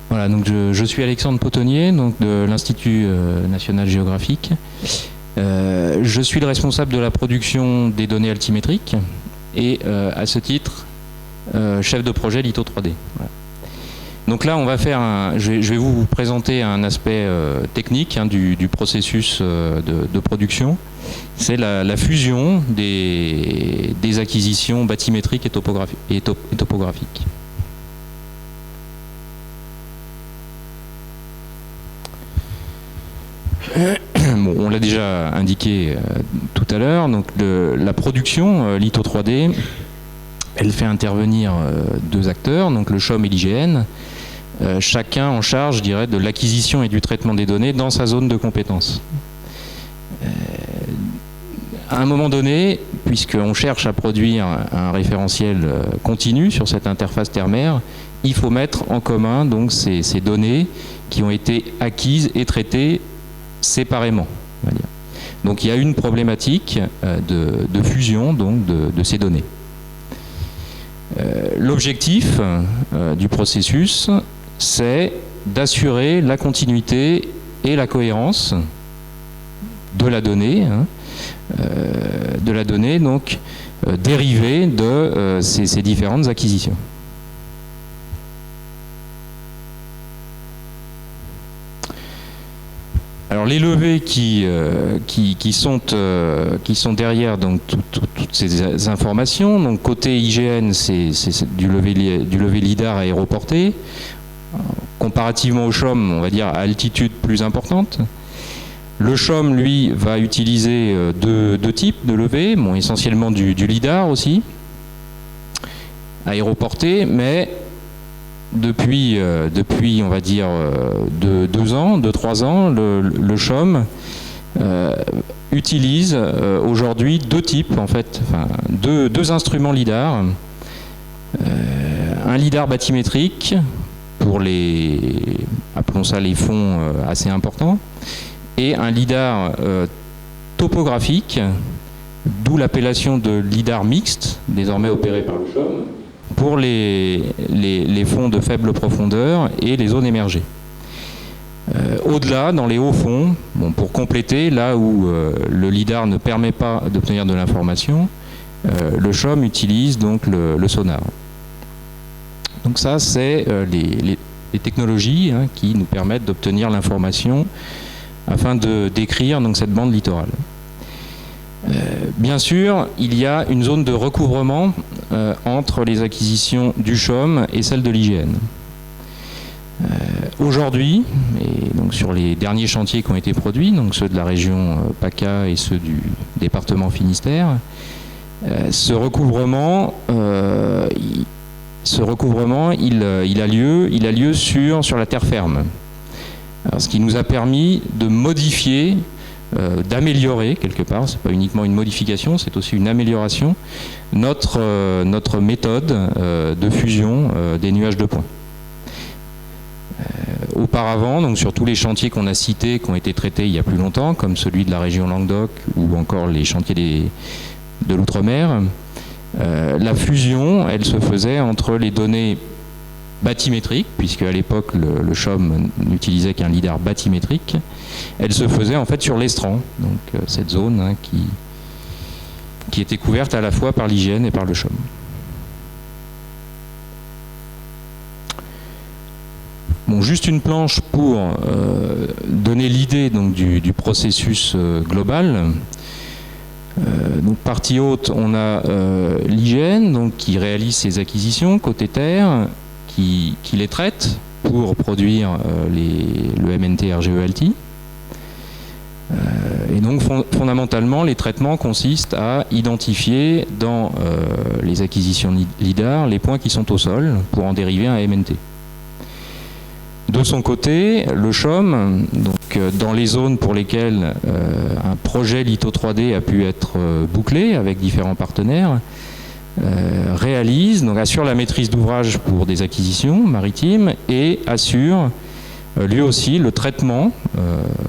Voilà, donc je suis Alexandre Potonnier, donc de l'Institut national géographique. Je suis le responsable de la production des données altimétriques et à ce titre, chef de projet Litho 3D. Voilà. Donc là, on va faire je vais vous présenter un aspect technique du processus de production. C'est la fusion des acquisitions bathymétriques et topographiques. Bon, on l'a déjà indiqué tout à l'heure, donc la production Litho 3D, elle fait intervenir deux acteurs, donc le CHOM et l'IGN, chacun en charge, je dirais, de l'acquisition et du traitement des données dans sa zone de compétence. À un moment donné, puisqu'on cherche à produire un référentiel continu sur cette interface terre-mer, il faut mettre en commun donc ces données qui ont été acquises et traitées séparément. On va dire. Donc il y a une problématique de fusion donc, de ces données. L'objectif du processus, c'est d'assurer la continuité et la cohérence de la donnée, donc dérivée de ces différentes acquisitions. Alors les levées qui sont derrière donc toutes ces informations, donc côté IGN c'est du levé lidar aéroporté, comparativement au CHOM on va dire à altitude plus importante. Le CHOM lui va utiliser deux types de levées, bon, essentiellement du lidar aussi, aéroporté, mais depuis on va dire 2-3 ans, le CHOM utilise aujourd'hui deux types, en fait, enfin, deux instruments lidar. Un lidar bathymétrique pour appelons ça les fonds assez importants, et un lidar topographique, d'où l'appellation de lidar mixte, désormais opéré par le CHOM, pour les fonds de faible profondeur et les zones émergées. Au-delà, dans les hauts fonds, bon, pour compléter, là où le lidar ne permet pas d'obtenir de l'information, le CHOM utilise donc le sonar. Donc ça, c'est les technologies qui nous permettent d'obtenir l'information afin de décrire donc, cette bande littorale. Bien sûr, il y a une zone de recouvrement entre les acquisitions du CHOM et celles de l'IGN. Aujourd'hui, et donc sur les derniers chantiers qui ont été produits, donc ceux de la région PACA et ceux du département Finistère, ce recouvrement, il a lieu sur la terre ferme. Alors, ce qui nous a permis de modifier, d'améliorer quelque part, c'est pas uniquement une modification, c'est aussi une amélioration, notre méthode de fusion des nuages de points. Auparavant, donc sur tous les chantiers qu'on a cités, qui ont été traités il y a plus longtemps, comme celui de la région Languedoc ou encore les chantiers de l'outre-mer, la fusion, elle se faisait entre les données bathymétrique, puisque à l'époque le CHOM n'utilisait qu'un lidar bathymétrique, elle se faisait en fait sur l'estran, donc cette zone qui était couverte à la fois par l'IGN et par le CHOM. Bon, juste une planche pour donner l'idée donc du processus global. Donc partie haute, on a l'IGN donc qui réalise ses acquisitions côté terre, qui les traite pour produire le MNT RGE-ALTI. Et donc fondamentalement, les traitements consistent à identifier dans les acquisitions lidar les points qui sont au sol pour en dériver un MNT. De son côté, le CHOM, donc, dans les zones pour lesquelles un projet Litho 3D a pu être bouclé avec différents partenaires, assure la maîtrise d'ouvrage pour des acquisitions maritimes et assure lui aussi le traitement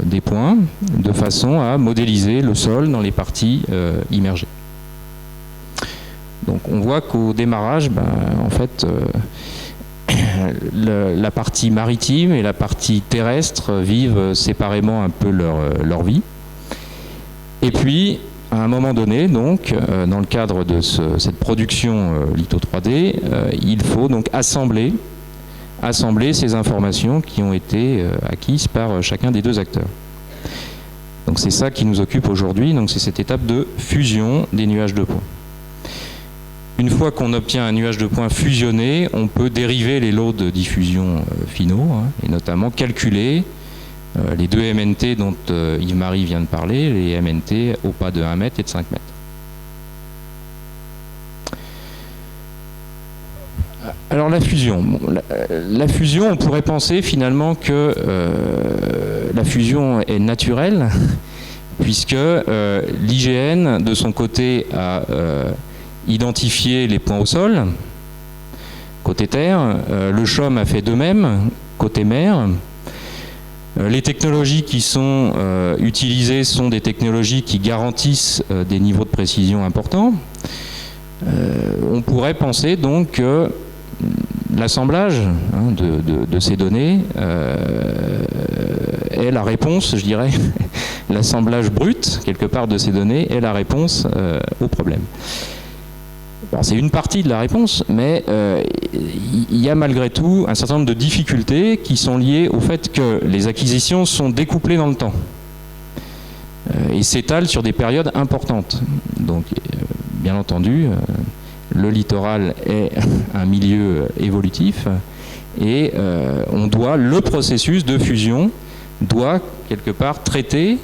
des points de façon à modéliser le sol dans les parties immergées. Donc on voit qu'au démarrage, en fait, la partie maritime et la partie terrestre vivent séparément un peu leur vie. Et puis, à un moment donné, donc, dans le cadre de cette production litho 3D, il faut donc assembler ces informations qui ont été acquises par chacun des deux acteurs. Donc c'est ça qui nous occupe aujourd'hui, donc c'est cette étape de fusion des nuages de points. Une fois qu'on obtient un nuage de points fusionné, on peut dériver les lots de diffusion finaux, et notamment calculer les deux MNT dont Yves-Marie vient de parler, les MNT au pas de 1 mètre et de 5 mètres. Alors la fusion. Bon, la fusion, on pourrait penser finalement que la fusion est naturelle, puisque l'IGN, de son côté, a identifié les points au sol, côté terre. Le CHOM a fait de même, côté mer. Les technologies qui sont utilisées sont des technologies qui garantissent des niveaux de précision importants. On pourrait penser donc que l'assemblage de ces données est la réponse, je dirais, l'assemblage brut, quelque part, de ces données est la réponse au problème. Bon, c'est une partie de la réponse, mais il y a malgré tout un certain nombre de difficultés qui sont liées au fait que les acquisitions sont découplées dans le temps et s'étalent sur des périodes importantes. Donc, bien entendu, le littoral est un milieu évolutif et le processus de fusion doit quelque part traiter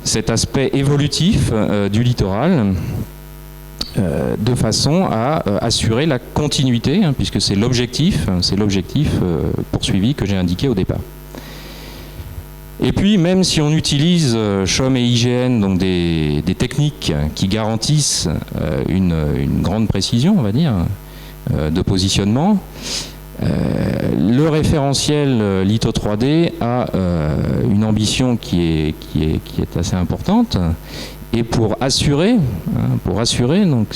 cet aspect évolutif du littoral de façon à assurer la continuité, puisque c'est l'objectif poursuivi que j'ai indiqué au départ. Et puis, même si on utilise CHOM et IGN, donc des techniques qui garantissent une grande précision, on va dire, de positionnement, le référentiel litho 3D a une ambition qui est assez importante. Et pour assurer donc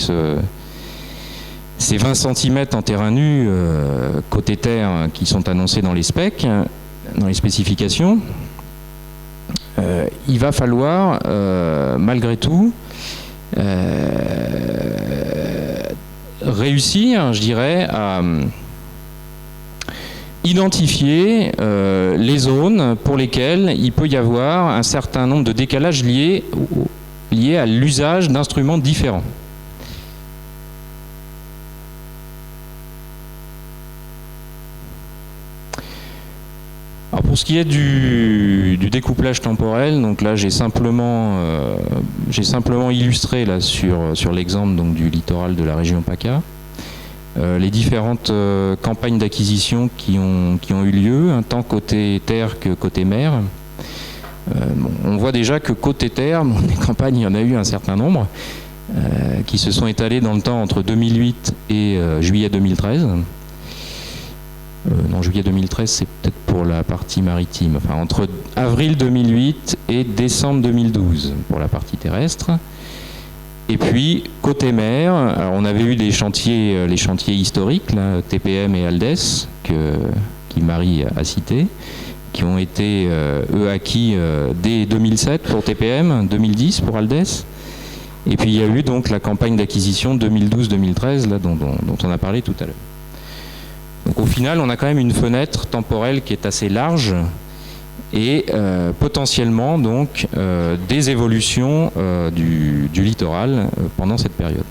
ces 20 cm en terrain nu côté terre qui sont annoncés dans les specs, dans les spécifications, il va falloir malgré tout réussir, je dirais, à identifier les zones pour lesquelles il peut y avoir un certain nombre de décalages liés à l'usage d'instruments différents. Alors pour ce qui est du découplage temporel, donc là j'ai simplement illustré là sur l'exemple donc du littoral de la région PACA les différentes campagnes d'acquisition qui ont eu lieu, tant côté terre que côté mer. On voit déjà que côté terre, les campagnes, il y en a eu un certain nombre qui se sont étalées dans le temps entre 2008 et juillet 2013. Non, juillet 2013, c'est peut-être pour la partie maritime. Enfin, entre avril 2008 et décembre 2012 pour la partie terrestre. Et puis, côté mer, alors on avait eu les chantiers historiques, là, TPM et Aldes, qui Marie a cité, qui ont été, eux, acquis dès 2007 pour TPM, 2010 pour Aldes. Et puis, il y a eu donc la campagne d'acquisition 2012-2013, là, dont on a parlé tout à l'heure. Donc, au final, on a quand même une fenêtre temporelle qui est assez large et potentiellement donc des évolutions du littoral pendant cette période.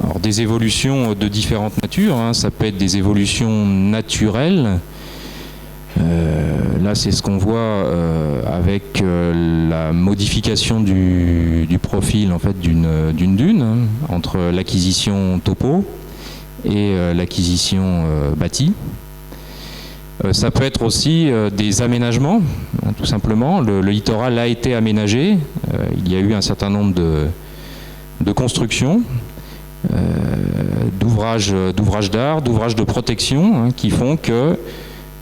Alors des évolutions de différentes natures, ça peut être des évolutions naturelles. Là c'est ce qu'on voit avec la modification du profil en fait d'une dune entre l'acquisition topo et l'acquisition bâtie. Ça peut être aussi des aménagements, tout simplement. Le littoral a été aménagé, il y a eu un certain nombre de constructions, d'ouvrages d'art, d'ouvrages de protection, qui font que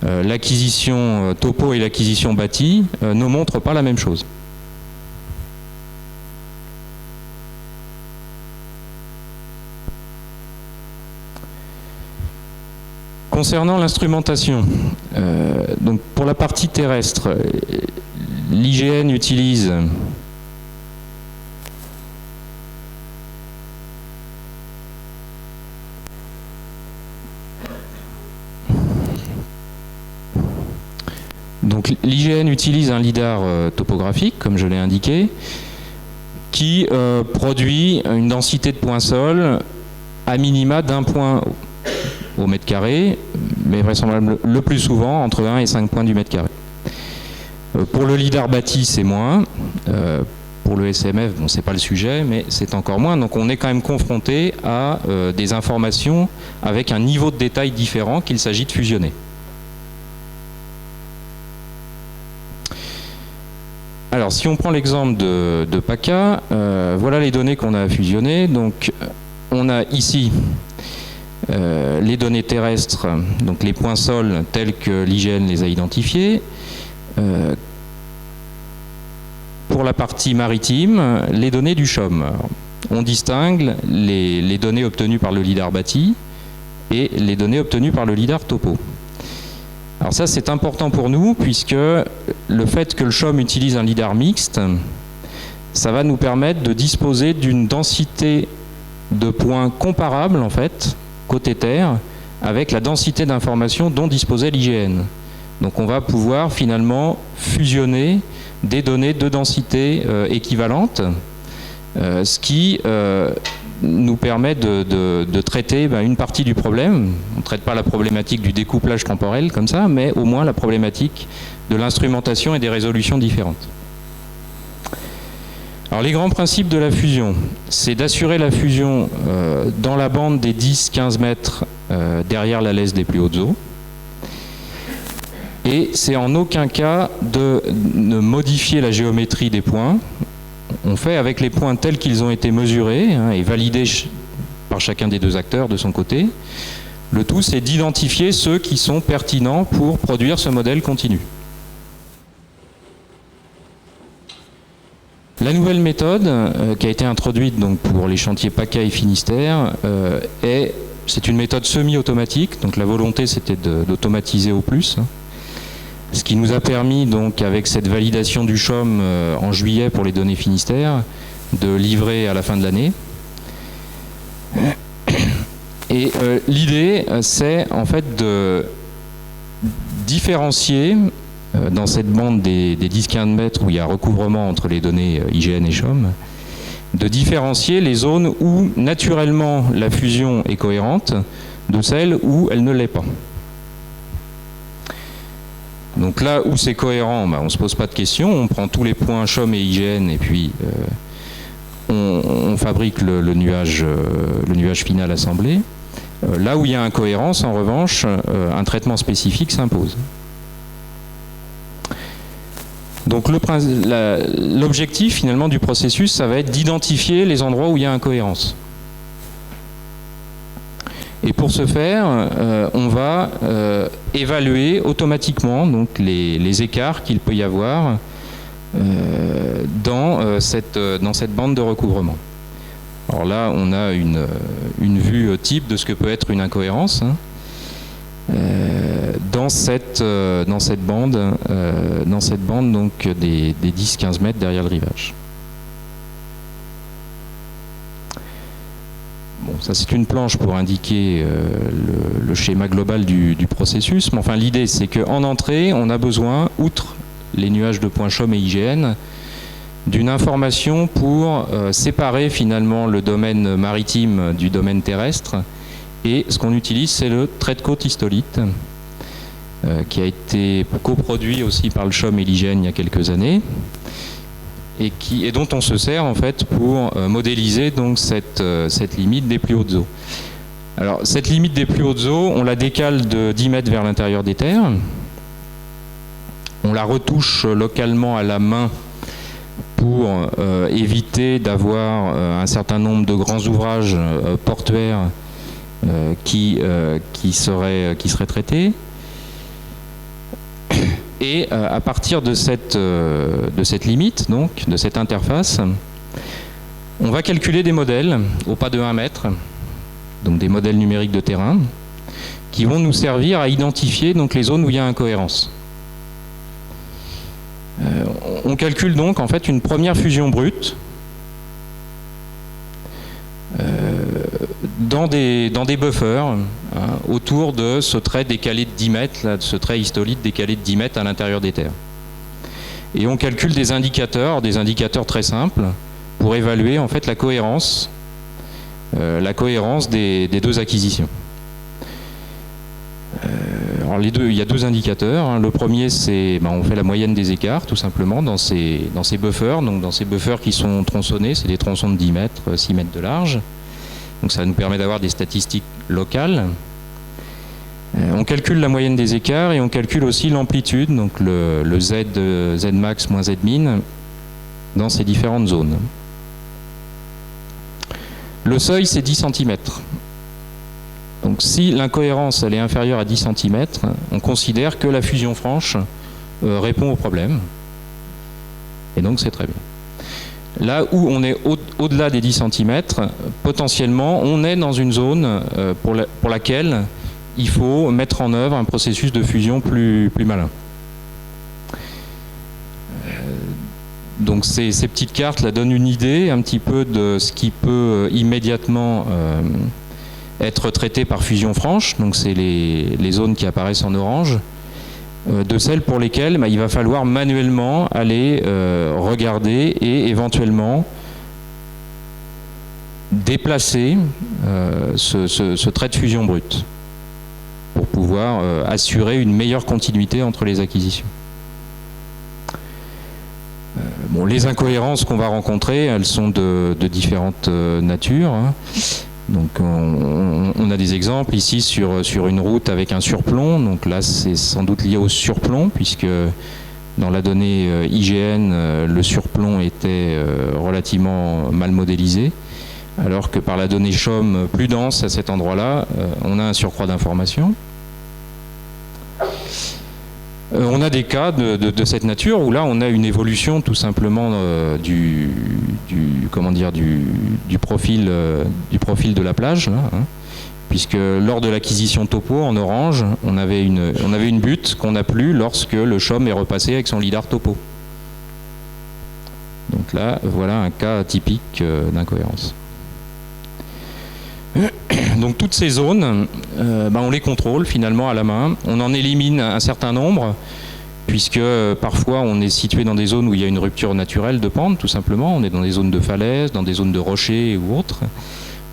l'acquisition topo et l'acquisition bâtie ne montrent pas la même chose. Concernant l'instrumentation, donc pour la partie terrestre, l'IGN utilise un lidar topographique, comme je l'ai indiqué, qui produit une densité de points sol à minima d'un point au mètre carré, mais vraisemblablement le plus souvent entre 1 et 5 points du mètre carré. Pour le lidar bâti, c'est moins. Pour le SMF, bon, c'est pas le sujet, mais c'est encore moins. Donc on est quand même confronté à des informations avec un niveau de détail différent qu'il s'agit de fusionner. Alors, si on prend l'exemple de PACA, voilà les données qu'on a fusionnées. Donc, on a ici les données terrestres, donc les points sols tels que l'IGN les a identifiés. Pour la partie maritime, les données du CHOM. Alors, on distingue les données obtenues par le lidar bâti et les données obtenues par le lidar topo. Alors ça, c'est important pour nous, puisque le fait que le CHOM utilise un lidar mixte, ça va nous permettre de disposer d'une densité de points comparable, en fait, côté Terre, avec la densité d'informations dont disposait l'IGN. Donc on va pouvoir finalement fusionner des données de densité équivalentes, ce qui nous permet de traiter une partie du problème. On ne traite pas la problématique du découplage temporel comme ça, mais au moins la problématique de l'instrumentation et des résolutions différentes. Alors les grands principes de la fusion, c'est d'assurer la fusion dans la bande des 10-15 mètres derrière la laisse des plus hautes eaux. Et c'est en aucun cas de modifier la géométrie des points. On fait avec les points tels qu'ils ont été mesurés et validés par chacun des deux acteurs de son côté. Le tout, c'est d'identifier ceux qui sont pertinents pour produire ce modèle continu. La nouvelle méthode qui a été introduite donc, pour les chantiers PACA et Finistère c'est une méthode semi-automatique. Donc la volonté, c'était d'automatiser au plus. Ce qui nous a permis, donc, avec cette validation du CHOM en juillet pour les données Finistère, de livrer à la fin de l'année. Et l'idée, c'est en fait de différencier dans cette bande des 10-15 mètres où il y a recouvrement entre les données IGN et CHOM, de différencier les zones où naturellement la fusion est cohérente de celles où elle ne l'est pas. Donc là où c'est cohérent, on ne se pose pas de questions, on prend tous les points CHOM et IGN et puis on fabrique le nuage final assemblé. Là où il y a incohérence, en revanche, un traitement spécifique s'impose. Donc l'objectif finalement du processus, ça va être d'identifier les endroits où il y a incohérence. Et pour ce faire, on va évaluer automatiquement donc, les écarts qu'il peut y avoir dans cette bande de recouvrement. Alors là, on a une vue type de ce que peut être une incohérence dans cette bande donc, des 10-15 mètres derrière le rivage. Bon, ça c'est une planche pour indiquer le schéma global du processus, mais enfin l'idée c'est qu'en entrée, on a besoin, outre les nuages de points CHOM et IGN, d'une information pour séparer finalement le domaine maritime du domaine terrestre, et ce qu'on utilise c'est le trait de côte histolite, qui a été coproduit aussi par le CHOM et l'IGN il y a quelques années, et dont on se sert en fait pour modéliser donc cette limite des plus hautes eaux. Alors cette limite des plus hautes eaux, on la décale de 10 mètres vers l'intérieur des terres, on la retouche localement à la main pour éviter d'avoir un certain nombre de grands ouvrages portuaires qui seraient traités. Et à partir de cette limite, donc, de cette interface, on va calculer des modèles au pas de 1 mètre, donc des modèles numériques de terrain, qui vont nous servir à identifier donc les zones où il y a incohérence. On calcule donc en fait une première fusion brute dans des buffers autour de ce trait décalé de 10 mètres, là, de ce trait histolite décalé de 10 mètres à l'intérieur des terres. Et on calcule des indicateurs très simples pour évaluer en fait la cohérence des deux acquisitions. Alors il y a deux indicateurs. Le premier, c'est on fait la moyenne des écarts tout simplement dans ces buffers. Donc dans ces buffers qui sont tronçonnés, c'est des tronçons de 10 mètres, 6 mètres de large. Donc ça nous permet d'avoir des statistiques locales. On calcule la moyenne des écarts et on calcule aussi l'amplitude, donc le Z max moins Z min dans ces différentes zones. Le seuil, c'est 10 cm. Donc si l'incohérence elle est inférieure à 10 cm, on considère que la fusion franche répond au problème. Et donc c'est très bien. Là où on est au-delà des 10 cm, potentiellement on est dans une zone pour laquelle il faut mettre en œuvre un processus de fusion plus malin. Donc ces petites cartes là donnent une idée un petit peu de ce qui peut immédiatement être traité par fusion franche, donc c'est les zones qui apparaissent en orange, de celles pour lesquelles il va falloir manuellement aller regarder et éventuellement déplacer ce trait de fusion brute pour pouvoir assurer une meilleure continuité entre les acquisitions. Les incohérences qu'on va rencontrer, elles sont de différentes natures. Donc on a des exemples ici sur une route avec un surplomb. Donc là, c'est sans doute lié au surplomb, puisque dans la donnée IGN, le surplomb était relativement mal modélisé, alors que par la donnée CHOM plus dense à cet endroit-là, on a un surcroît d'informations. On a des cas de cette nature où là on a une évolution tout simplement du profil de la plage, là, puisque lors de l'acquisition topo en orange, on avait une butte qu'on n'a plus lorsque le CHOM est repassé avec son lidar topo. Donc là, voilà un cas typique d'incohérence. Donc toutes ces zones, on les contrôle finalement à la main. On en élimine un certain nombre, puisque parfois on est situé dans des zones où il y a une rupture naturelle de pente, tout simplement. On est dans des zones de falaises, dans des zones de rochers ou autres.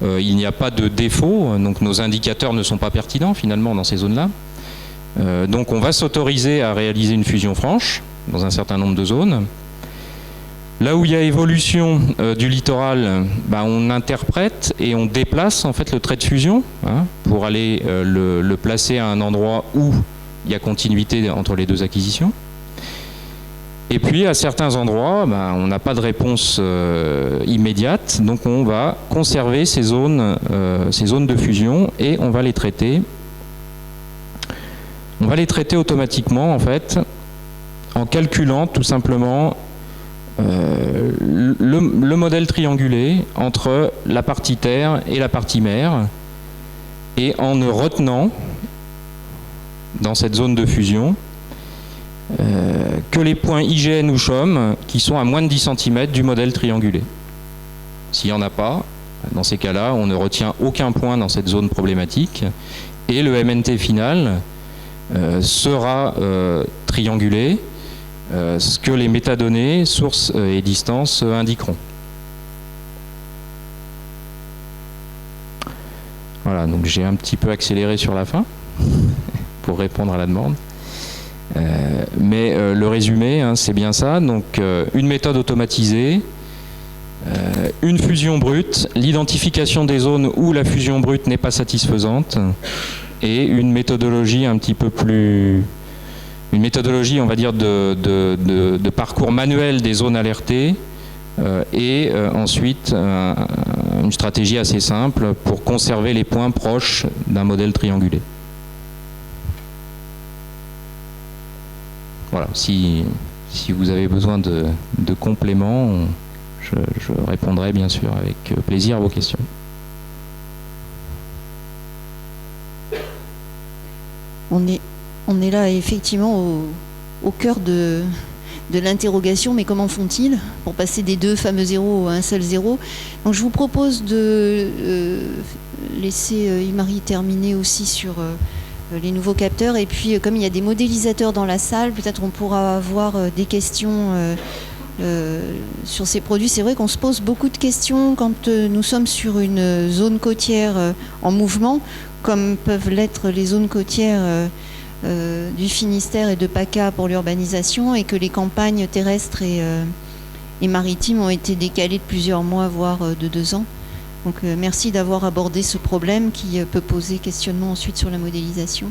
Il n'y a pas de défaut, donc nos indicateurs ne sont pas pertinents finalement dans ces zones-là. Donc on va s'autoriser à réaliser une fusion franche dans un certain nombre de zones. Là où il y a évolution du littoral, on interprète et on déplace en fait le trait de fusion pour aller le placer à un endroit où il y a continuité entre les deux acquisitions. Et puis à certains endroits, on n'a pas de réponse immédiate, donc on va conserver ces zones de fusion et on va les traiter. On va les traiter automatiquement en fait, en calculant tout simplement le modèle triangulé entre la partie terre et la partie mer, et en ne retenant dans cette zone de fusion que les points IGN ou CHOM qui sont à moins de 10 cm du modèle triangulé. S'il n'y en a pas, dans ces cas-là, on ne retient aucun point dans cette zone problématique et le MNT final sera triangulé, ce que les métadonnées, sources et distances indiqueront. Voilà, donc j'ai un petit peu accéléré sur la fin pour répondre à la demande. Mais le résumé, c'est bien ça. Donc une méthode automatisée, une fusion brute, l'identification des zones où la fusion brute n'est pas satisfaisante, et une méthodologie un petit peu plus... Une méthodologie, on va dire, de parcours manuel des zones alertées, et ensuite une stratégie assez simple pour conserver les points proches d'un modèle triangulé. Voilà, si vous avez besoin de compléments, je répondrai bien sûr avec plaisir à vos questions. On est là effectivement au cœur de l'interrogation, mais comment font-ils pour passer des deux fameux zéros à un seul zéro? Donc je vous propose de laisser Imari terminer aussi sur les nouveaux capteurs, et puis comme il y a des modélisateurs dans la salle, peut-être on pourra avoir des questions sur ces produits. C'est vrai qu'on se pose beaucoup de questions quand nous sommes sur une zone côtière en mouvement, comme peuvent l'être les zones côtières du Finistère et de PACA pour l'urbanisation, et que les campagnes terrestres et maritimes ont été décalées de plusieurs mois, voire de 2 ans. Donc merci d'avoir abordé ce problème qui peut poser questionnement ensuite sur la modélisation.